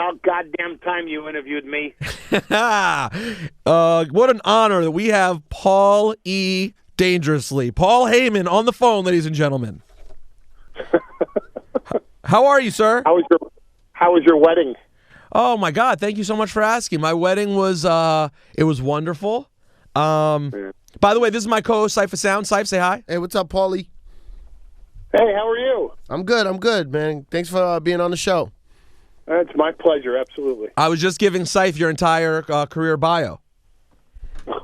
about goddamn time you interviewed me. What an honor that we have Paul E. Dangerously. Paul Heyman on the phone, ladies and gentlemen. How are you, sir? How was your wedding? Oh, my God. Thank you so much for asking. My wedding was it was wonderful. By the way, this is my co-host, Cypher Sound. Cypher, say hi. Hey, what's up, Paulie? Hey, how are you? I'm good, man. Thanks for being on the show. It's my pleasure, absolutely. I was just giving Cypher your entire career bio.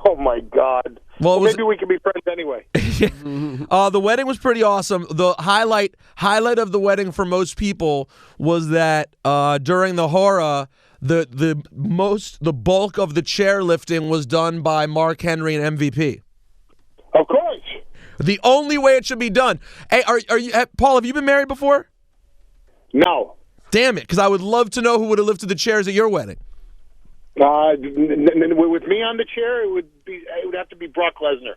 Oh, my God. Well, maybe we can be friends anyway. The wedding was pretty awesome. The highlight of the wedding for most people was that during the horror, the bulk of the chairlifting was done by Mark Henry and MVP. Of course. The only way it should be done. Hey, are you Paul? Have you been married before? No. Damn it, because I would love to know who would have lifted the chairs at your wedding. With me on the chair, it would have to be Brock Lesnar.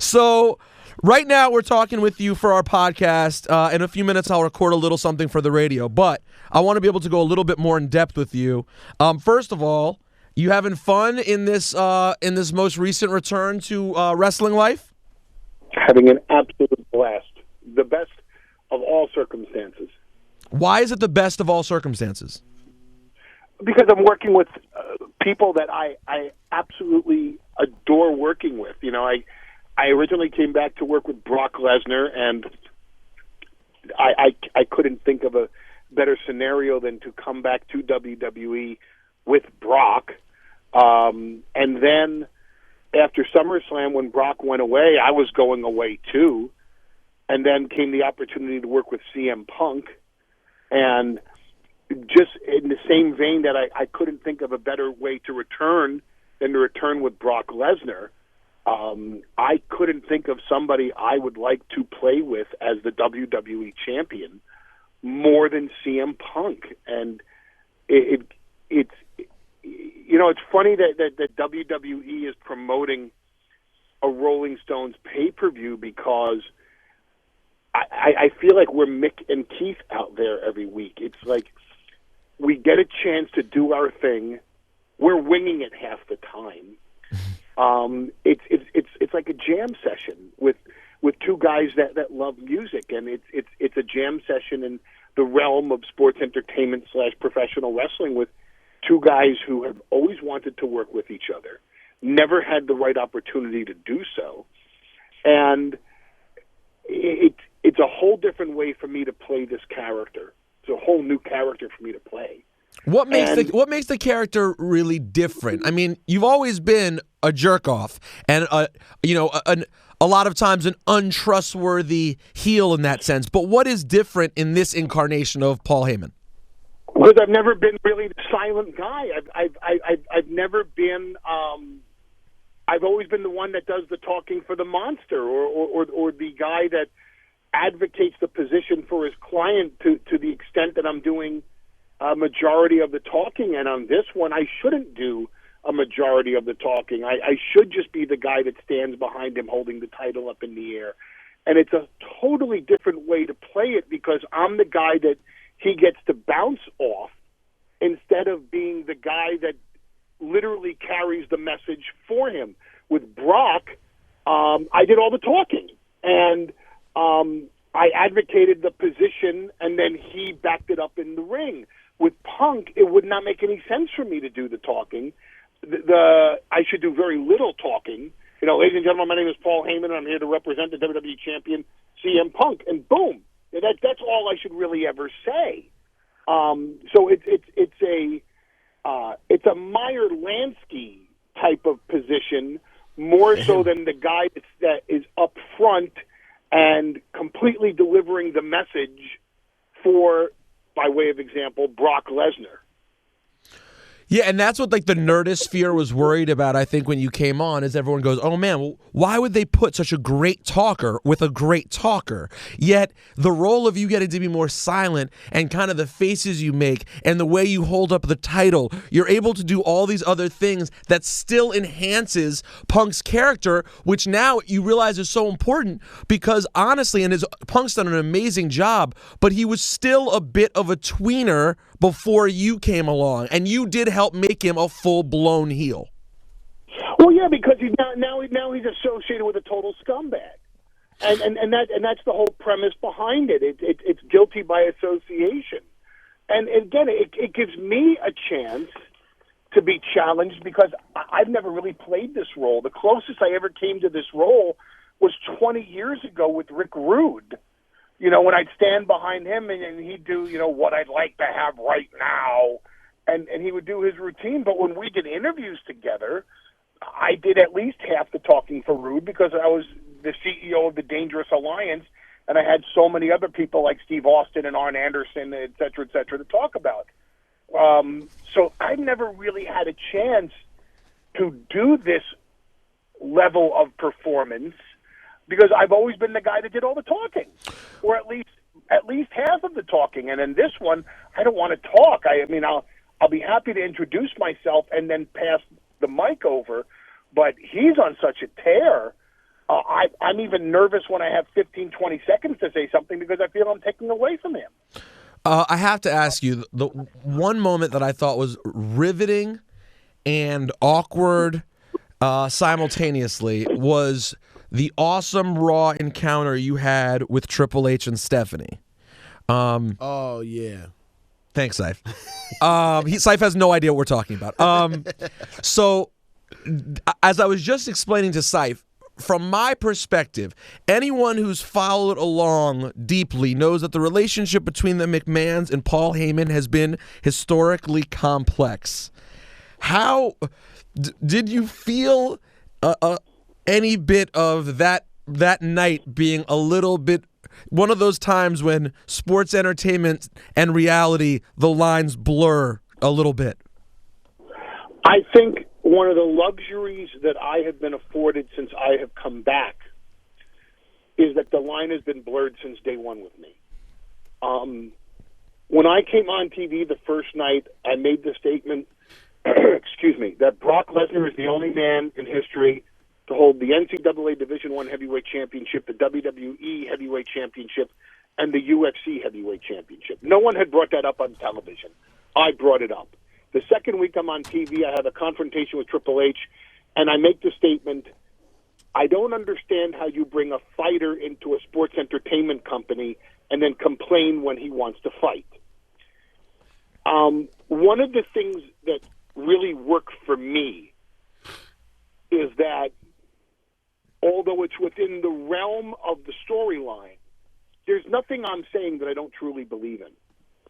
So, right now we're talking with you for our podcast. In a few minutes, I'll record a little something for the radio, but I want to be able to go a little bit more in depth with you. First of all, you having fun in this most recent return to wrestling life? Having an absolute blast. The best of all circumstances. Why is it the best of all circumstances? Because I'm working with people that I absolutely adore working with. You know, I originally came back to work with Brock Lesnar, and I couldn't think of a better scenario than to come back to WWE with Brock. And then after SummerSlam, when Brock went away, I was going away too. And then came the opportunity to work with CM Punk. And just in the same vein that I couldn't think of a better way to return than to return with Brock Lesnar, I couldn't think of somebody I would like to play with as the WWE champion more than CM Punk. And it's funny that WWE is promoting a Rolling Stones pay-per-view because I feel like we're Mick and Keith out there every week. It's like we get a chance to do our thing. We're winging it half the time. It's like a jam session with two guys that love music, and it's a jam session in the realm of sports entertainment / professional wrestling with two guys who have always wanted to work with each other, never had the right opportunity to do so, and it's a whole different way for me to play this character. It's a whole new character for me to play. What makes the character really different? I mean, you've always been a jerk off, and a lot of times an untrustworthy heel in that sense. But what is different in this incarnation of Paul Heyman? Because I've never been really the silent guy. I've never been. I've always been the one that does the talking for the monster, or the guy that advocates the position for his client to the extent that I'm doing a majority of the talking. And on this one, I shouldn't do a majority of the talking. I should just be the guy that stands behind him holding the title up in the air. And it's a totally different way to play it because I'm the guy that he gets to bounce off instead of being the guy that literally carries the message for him. With Brock, I did all the talking, and I advocated the position, and then he backed it up in the ring. With Punk, it would not make any sense for me to do the talking. I should do very little talking. Ladies and gentlemen, my name is Paul Heyman, and I'm here to represent the WWE Champion, CM Punk, and boom, that's all I should really ever say. So it's a Meyer Lansky type of position, more so than the guy that is up front and completely delivering the message for, by way of example, Brock Lesnar. Yeah, and that's what the nerdosphere was worried about, I think, when you came on, is everyone goes, oh man, well, why would they put such a great talker with a great talker? Yet the role of you getting to be more silent and kind of the faces you make and the way you hold up the title, you're able to do all these other things that still enhances Punk's character, which now you realize is so important because honestly, Punk's done an amazing job, but he was still a bit of a tweener before you came along, and you did help make him a full-blown heel. Well, yeah, because he's now he's associated with a total scumbag, and that's the whole premise behind it. It's guilty by association, and again, it gives me a chance to be challenged because I've never really played this role. The closest I ever came to this role was 20 years ago with Rick Rude. You know, when I'd stand behind him and he'd do, you know, what I'd like to have right now, and he would do his routine. But when we did interviews together, I did at least half the talking for Rude because I was the CEO of the Dangerous Alliance, and I had so many other people like Steve Austin and Arn Anderson, et cetera, to talk about. So I've never really had a chance to do this level of performance because I've always been the guy that did all the talking, or at least half of the talking. And in this one, I don't want to talk. I mean, I'll be happy to introduce myself and then pass the mic over, but he's on such a tear. I'm even nervous when I have 15, 20 seconds to say something because I feel I'm taking away from him. I have to ask you, the one moment that I thought was riveting and awkward simultaneously was the awesome Raw encounter you had with Triple H and Stephanie. Oh, yeah. Thanks, Saif. Saif has no idea what we're talking about. So, as I was just explaining to Saif, from my perspective, anyone who's followed along deeply knows that the relationship between the McMahons and Paul Heyman has been historically complex. How did you feel any bit of that night being a little bit one of those times when sports entertainment and reality, the lines blur a little bit? I think one of the luxuries that I have been afforded since I have come back is that the line has been blurred since day one with me. When I came on TV the first night, I made the statement, that Brock Lesnar is the only man in history to hold the NCAA Division I Heavyweight Championship, the WWE Heavyweight Championship, and the UFC Heavyweight Championship. No one had brought that up on television. I brought it up. The second week I'm on TV, I have a confrontation with Triple H, and I make the statement, I don't understand how you bring a fighter into a sports entertainment company and then complain when he wants to fight. One of the things that really worked for me is that although it's within the realm of the storyline, there's nothing I'm saying that I don't truly believe in.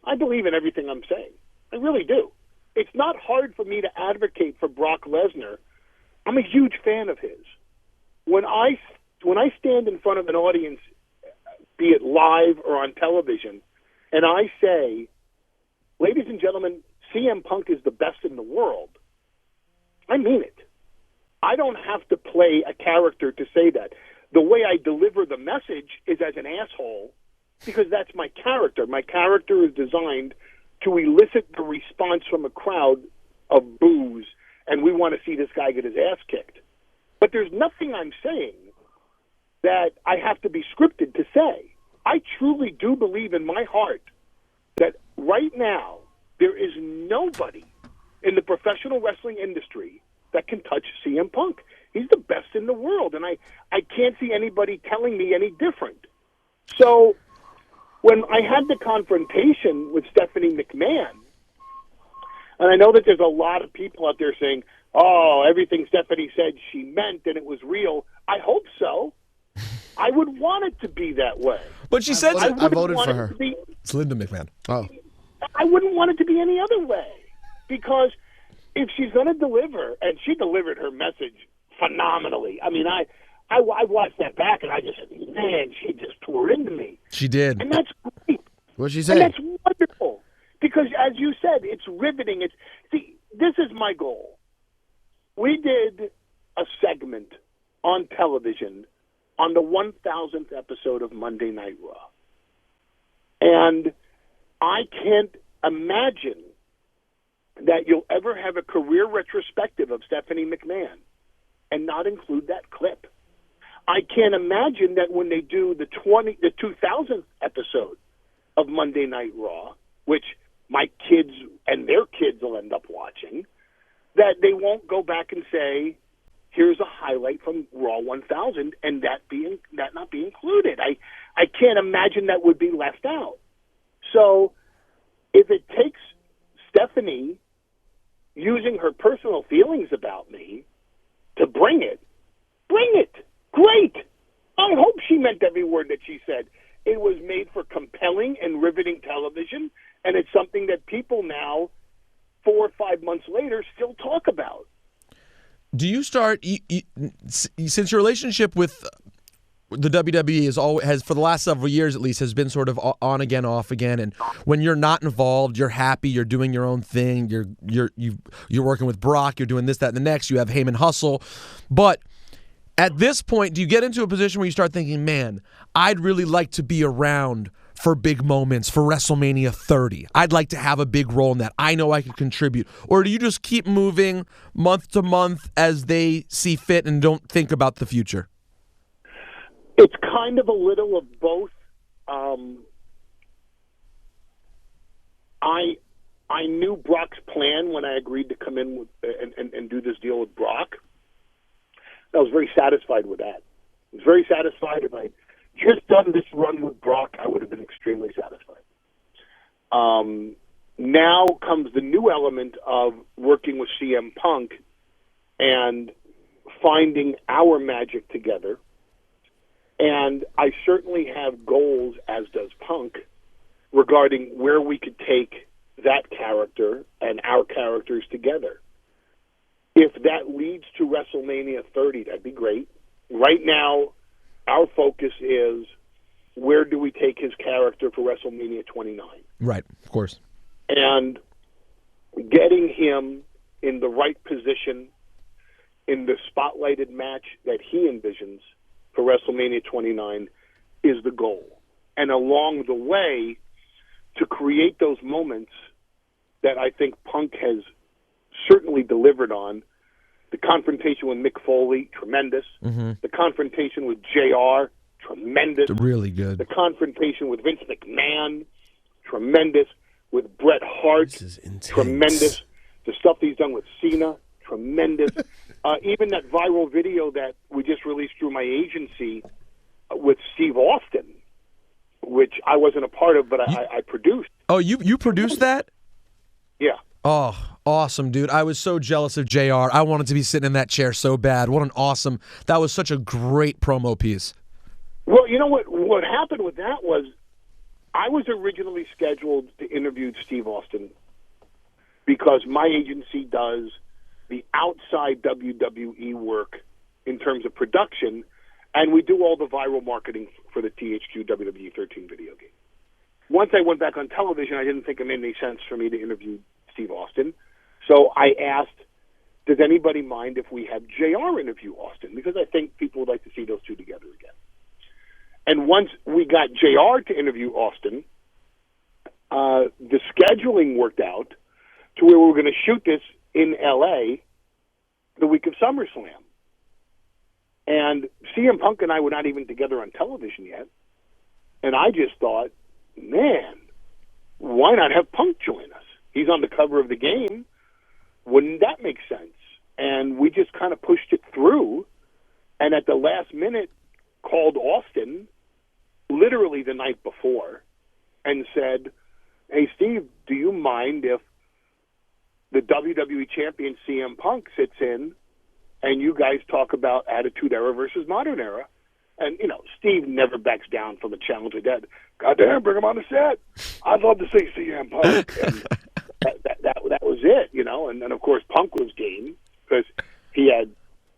I believe in everything I'm saying. I really do. It's not hard for me to advocate for Brock Lesnar. I'm a huge fan of his. When I stand in front of an audience, be it live or on television, and I say, ladies and gentlemen, CM Punk is the best in the world, I mean it. I don't have to play a character to say that. The way I deliver the message is as an asshole because that's my character. My character is designed to elicit the response from a crowd of boos, and we want to see this guy get his ass kicked. But there's nothing I'm saying that I have to be scripted to say. I truly do believe in my heart that right now there is nobody in the professional wrestling industry that can touch CM Punk. He's the best in the world, and I can't see anybody telling me any different. So when I had the confrontation with Stephanie McMahon, and I know that there's a lot of people out there saying, oh, everything Stephanie said she meant and it was real. I hope so. I would want it to be that way. But she said I voted for her. It's Linda McMahon. Oh. I wouldn't want it to be any other way because if she's going to deliver, and she delivered her message phenomenally. I mean, I watched that back, and I just said, man, she just tore into me. She did. And that's great. What'd she say? And that's wonderful because, as you said, it's riveting. See, this is my goal. We did a segment on television on the 1,000th episode of Monday Night Raw. And I can't imagine that you'll ever have a career retrospective of Stephanie McMahon and not include that clip. I can't imagine that when they do the 2000th episode of Monday Night Raw, which my kids and their kids will end up watching, that they won't go back and say, here's a highlight from Raw 1000, and that not be included. I can't imagine that would be left out. So if it takes Stephanie using her personal feelings about me to bring it. Great. I hope she meant every word that she said. It was made for compelling and riveting television, and it's something that people now, 4 or 5 months later, still talk about. Do you start, since your relationship with the WWE has for the last several years at least, has been sort of on again, off again, and when you're not involved, you're happy, you're doing your own thing, you're working with Brock, you're doing this, that, and the next, you have Heyman Hustle, but at this point, do you get into a position where you start thinking, man, I'd really like to be around for big moments, for WrestleMania 30. I'd like to have a big role in that. I know I could contribute. Or do you just keep moving month to month as they see fit and don't think about the future? It's kind of a little of both. I knew Brock's plan when I agreed to come in with, and do this deal with Brock. I was very satisfied with that. I was very satisfied. If I just done this run with Brock, I would have been extremely satisfied. Now comes the new element of working with CM Punk and finding our magic together. And I certainly have goals, as does Punk, regarding where we could take that character and our characters together. If that leads to WrestleMania 30, that'd be great. Right now, our focus is where do we take his character for WrestleMania 29? Right, of course. And getting him in the right position in the spotlighted match that he envisions for WrestleMania 29 is the goal. And along the way, to create those moments that I think Punk has certainly delivered on. The confrontation with Mick Foley, tremendous. Mm-hmm. The confrontation with JR, tremendous. Really good. The confrontation with Vince McMahon, tremendous. With Bret Hart, tremendous. The stuff he's done with Cena, tremendous. Even that viral video that we just released through my agency with Steve Austin, which I wasn't a part of, but I produced. Oh, you produced that? Yeah. Oh, awesome, dude. I was so jealous of JR. I wanted to be sitting in that chair so bad. That was such a great promo piece. Well, you know what happened with that was I was originally scheduled to interview Steve Austin because my agency does the outside WWE work in terms of production, and we do all the viral marketing for the THQ WWE 13 video game. Once I went back on television, I didn't think it made any sense for me to interview Steve Austin. So I asked, does anybody mind if we have JR interview Austin? Because I think people would like to see those two together again. And once we got JR to interview Austin, the scheduling worked out to where we were going to shoot this in L.A. the week of SummerSlam. And CM Punk and I were not even together on television yet. And I just thought, man, why not have Punk join us? He's on the cover of the game. Wouldn't that make sense? And we just kind of pushed it through, and at the last minute called Austin, literally the night before, and said, hey, Steve, do you mind if the WWE champion CM Punk sits in and you guys talk about Attitude Era versus Modern Era? And, you know, Steve never backs down from a challenge like that. Goddamn, bring him on the set. I'd love to see CM Punk. And that was it, you know. And then, of course, Punk was game because he had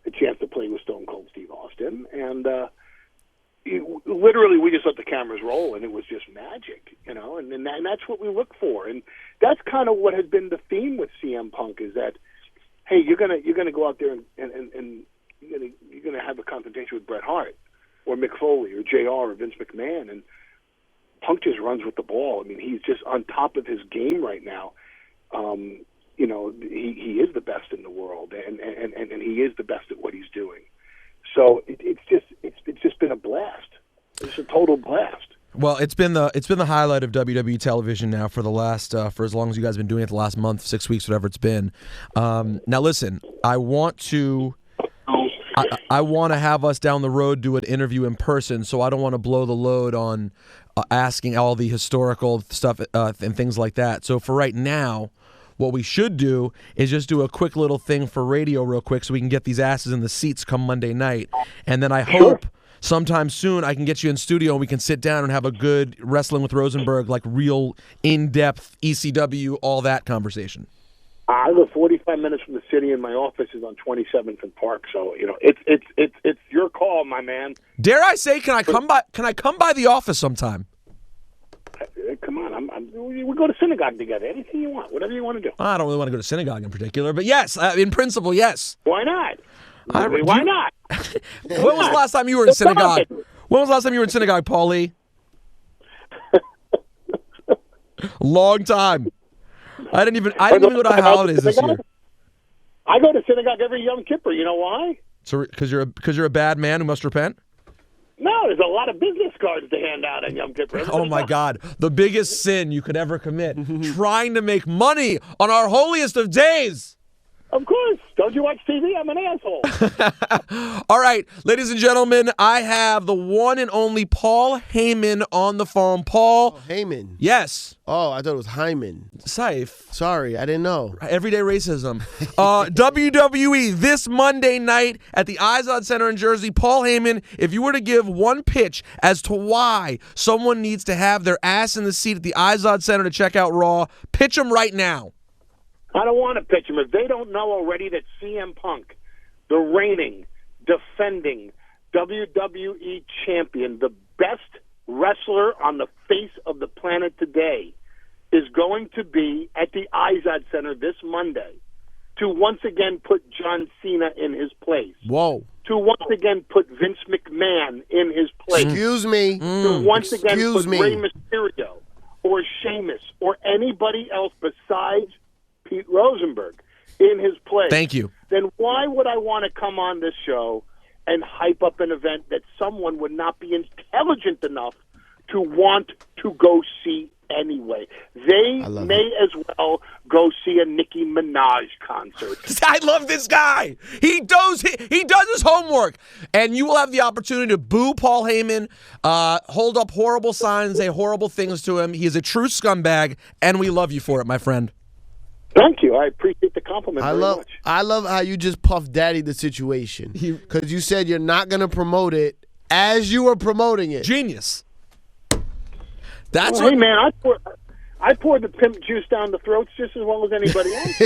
a chance to play with Stone Cold Steve Austin. And literally we just let the cameras roll, and it was just magic, you know. And that's what we look for. And that's kind of what has been the theme with CM Punk is that, hey, you're gonna go out there and you're gonna have a confrontation with Bret Hart or Mick Foley or JR or Vince McMahon, and Punk just runs with the ball. I mean, he's just on top of his game right now. You know, he is the best in the world, and he is the best at what he's doing. So it's just been a blast. It's a total blast. Well, it's been the highlight of WWE television now for the last for as long as you guys have been doing it, the last month, 6 weeks, whatever it's been. Now listen, I want to have us down the road do an interview in person, so I don't want to blow the load on asking all the historical stuff and things like that. So for right now, what we should do is just do a quick little thing for radio real quick so we can get these asses in the seats come Monday night. And then I hope sometime soon I can get you in studio and we can sit down and have a good Wrestling with Rosenberg, like real in-depth ECW, all that conversation. I live 45 minutes from the city, and my office is on 27th and Park. So it's your call, my man. Dare I say, can I come by? Can I come by the office sometime? Come on, we go to synagogue together. Anything you want, whatever you want to do. I don't really want to go to synagogue in particular, but yes, in principle, yes. Why not? Why not? When was the last time you were in synagogue? When was the last time you were in synagogue, Paulie? Long time. I didn't even go to holidays this year. I go to synagogue every Yom Kippur. You know why? So because you're a bad man who must repent? No, there's a lot of business cards to hand out on Yom Kippur. Oh my God, the biggest sin you could ever commit: trying to make money on our holiest of days. Of course. Don't you watch TV? I'm an asshole. All right, ladies and gentlemen, I have the one and only Paul Heyman on the phone. Paul. Oh, Heyman. Yes. Oh, I thought it was Hyman. Safe. Sorry, I didn't know. Everyday racism. WWE this Monday night at the Izod Center in Jersey. Paul Heyman, if you were to give one pitch as to why someone needs to have their ass in the seat at the Izod Center to check out Raw, pitch them right now. I don't want to pitch them. If they don't know already that CM Punk, the reigning, defending WWE champion, the best wrestler on the face of the planet today, is going to be at the Izod Center this Monday to once again put John Cena in his place. Whoa. To once again put Vince McMahon in his place. Excuse me. To once again put me. Rey Mysterio or Sheamus or anybody else besides Pete Rosenberg in his place. Thank you. Then why would I want to come on this show and hype up an event that someone would not be intelligent enough to want to go see anyway? They may as well go see a Nicki Minaj concert. I love this guy. He does his homework. And you will have the opportunity to boo Paul Heyman, hold up horrible signs, say horrible things to him. He is a true scumbag, and we love you for it, my friend. Thank you. I appreciate the compliment very much. I love how you just Puff Daddy the situation. Because you said you're not going to promote it as you were promoting it. Genius. Hey, man, I pour the pimp juice down the throats just as well as anybody else.